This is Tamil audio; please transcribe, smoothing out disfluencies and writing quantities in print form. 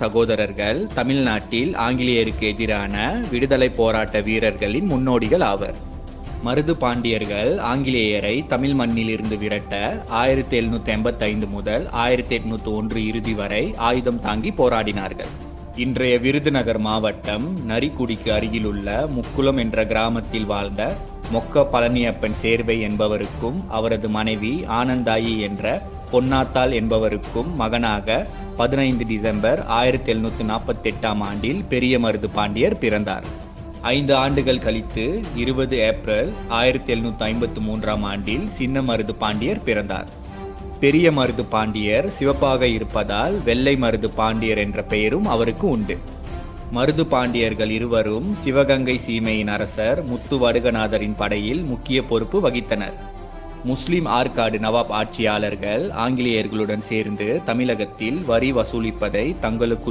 சகோதரர்கள் தமிழ்நாட்டில் ஆங்கிலேயருக்கு எதிரான விடுதலை போராட்ட வீரர்களின் முன்னோடிகள் ஆவர். மருது பாண்டியர்கள் ஆங்கிலேயரை தமிழ் மண்ணில் இருந்து விரட்ட 1785 முதல் 1801 இறுதி வரை ஆயுதம் தாங்கி போராடினார்கள். இன்றைய விருதுநகர் மாவட்டம் நரிக்குடிக்கு அருகிலுள்ள முக்குளம் என்ற கிராமத்தில் வாழ்ந்த மொக்க பழனியப்பன் சேர்வை என்பவருக்கும் அவரது மனைவி ஆனந்தாயி என்ற பொன்னாத்தாள் என்பவருக்கும் மகனாக 15 டிசம்பர் 1748 ஆண்டில் பெரிய மருது பாண்டியர் பிறந்தார். 5 ஆண்டுகள் கழித்து 20 ஏப்ரல் 1753 ஆண்டில் சின்ன மருது பாண்டியர் பிறந்தார். பெரிய மருது பாண்டியர் சிவப்பாக இருப்பதால் வெள்ளை மருது பாண்டியர் என்ற பெயரும் அவருக்கு உண்டு. மருது பாண்டியர்கள் இருவரும் சிவகங்கை சீமையின் அரசர் முத்துவடுகநாதரின் படையில் முக்கிய பொறுப்பு வகித்தனர். முஸ்லிம் ஆற்காடு நவாப் ஆட்சியாளர்கள் ஆங்கிலேயர்களுடன் சேர்ந்து தமிழகத்தில் வரி வசூலிப்பதை தங்களுக்குள்